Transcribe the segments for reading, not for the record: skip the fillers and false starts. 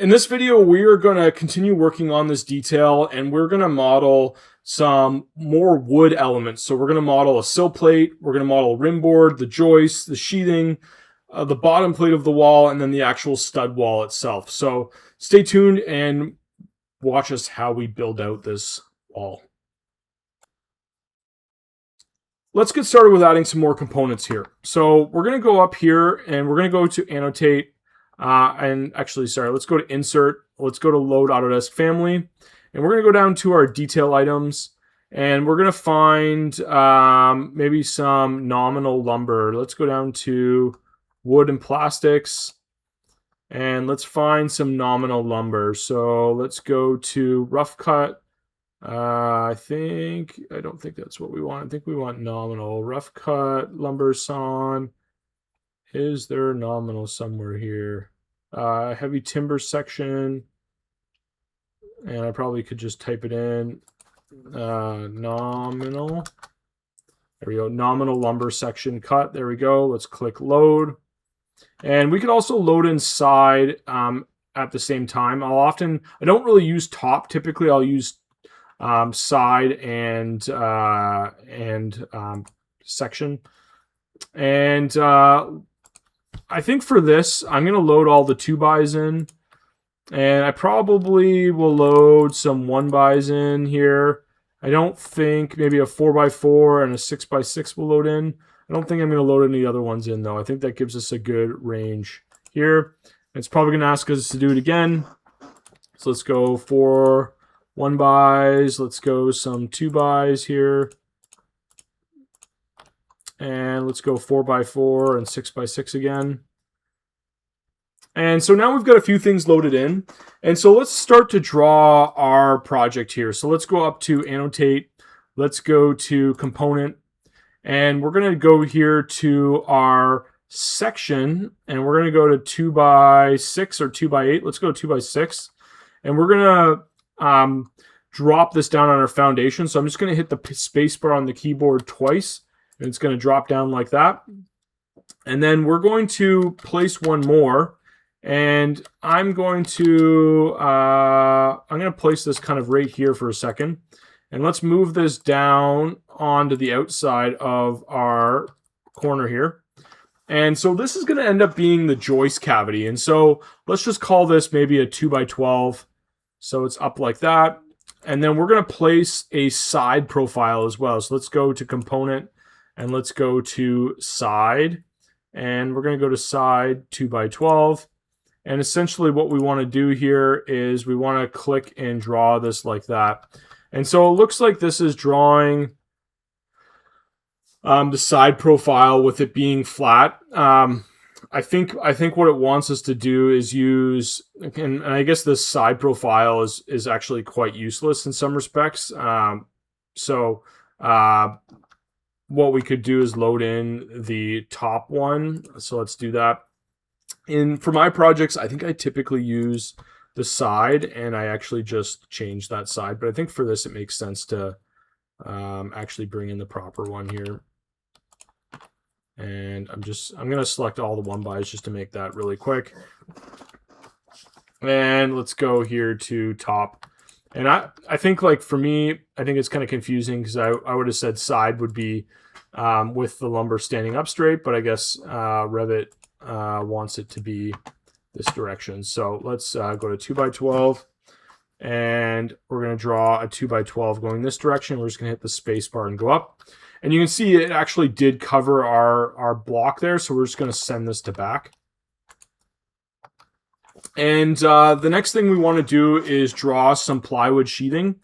In this video, we are going to continue working on this detail, and we're going to model some more wood elements. So we're going to model a sill plate, we're going to model a rim board, the joist, the sheathing, the bottom plate of the wall, and then the actual stud wall itself. So stay tuned and watch us how we build out this wall. Let's get started with adding some more components here. So we're going to go up here and we're going to go to annotate. Let's go to insert. Let's go to load Autodesk family. And we're going to go down to our detail items. And we're going to find maybe some nominal lumber. Let's go down to wood and plastics. And let's find some nominal lumber. So let's go to rough cut. I don't think that's what we want. I think we want nominal. Rough cut, lumber sawn. Is there nominal somewhere here? Heavy timber section. And I probably could just type it in. Nominal. There we go. Nominal lumber section cut. There we go. Let's click load. And we could also load inside at the same time. I don't really use top. Typically, I'll use side and section. And I think for this, I'm going to load all the 2x in. And I probably will load some 1x in here. I don't think maybe a 4x4 and a 6x6 will load in. I don't think I'm going to load any other ones in, though. I think that gives us a good range here. It's probably going to ask us to do it again. So let's go for 1x. Let's go some 2x here. And let's go 4x4 and 6x6 again. And so now we've got a few things loaded in. And so let's start to draw our project here. So let's go up to annotate. Let's go to component. And we're going to go here to our section. And we're going to go to 2x6 or 2x8. Let's go 2x6. And we're going to drop this down on our foundation. So I'm just going to hit the space bar on the keyboard twice. And it's going to drop down like that. And then we're going to place one more. And I'm going to place this kind of right here for a second. And let's move this down onto the outside of our corner here. And so this is going to end up being the joist cavity. And so let's just call this maybe a 2x12. So it's up like that. And then we're going to place a side profile as well. So let's go to component and let's go to side. And we're going to go to side 2x12. And essentially what we want to do here is we want to click and draw this like that. And so it looks like this is drawing the side profile with it being flat. I think what it wants us to do is use, and I guess this side profile is actually quite useless in some respects. What we could do is load in the top one. So let's do that. For my projects, I think I typically use the side, and I actually just change that side. But I think for this, it makes sense to actually bring in the proper one here. And I'm going to select all the 1x's just to make that really quick. And let's go here to top. And I think, like, for me, I think it's kind of confusing because I would have said side would be with the lumber standing up straight, but I guess Revit wants it to be this direction. So let's go to 2x12, and we're going to draw a 2x12 going this direction. We're just going to hit the space bar and go up. And you can see it actually did cover our block there, so we're just going to send this to back. And the next thing we want to do is draw some plywood sheathing.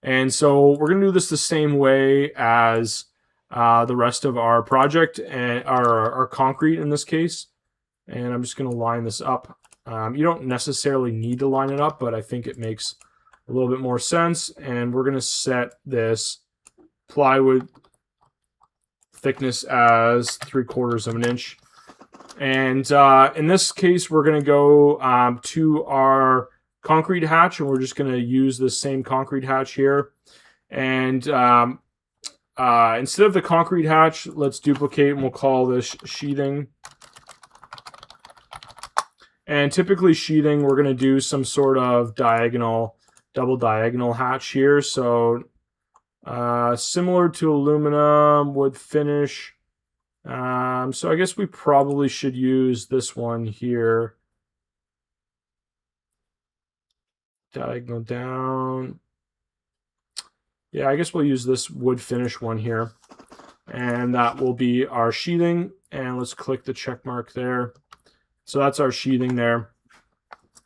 And so we're going to do this the same way as the rest of our project, and our concrete in this case. And I'm just going to line this up. You don't necessarily need to line it up, but I think it makes a little bit more sense. And we're going to set this plywood thickness as 3/4 of an inch. And in this case, we're going to go to our concrete hatch, and we're just going to use the same concrete hatch here. And instead of the concrete hatch, let's duplicate, and we'll call this sheathing. And typically sheathing, we're going to do some sort of double diagonal hatch here. So similar to aluminum wood finish. So I guess we probably should use this one here. Diagonal down. Yeah, I guess we'll use this wood finish one here. And that will be our sheathing. And let's click the check mark there. So that's our sheathing there.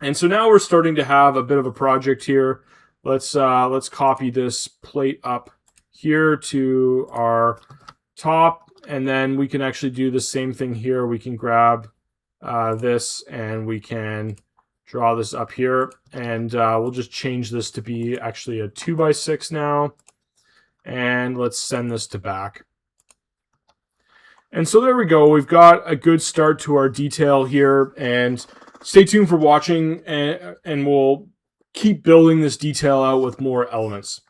And so now we're starting to have a bit of a project here. Let's copy this plate up here to our top, and then we can actually do the same thing here. We can grab this and we can draw this up here, and we'll just change this to be actually a 2x6 now. And let's send this to back. And so there we go. We've got a good start to our detail here, and stay tuned for watching, and we'll keep building this detail out with more elements.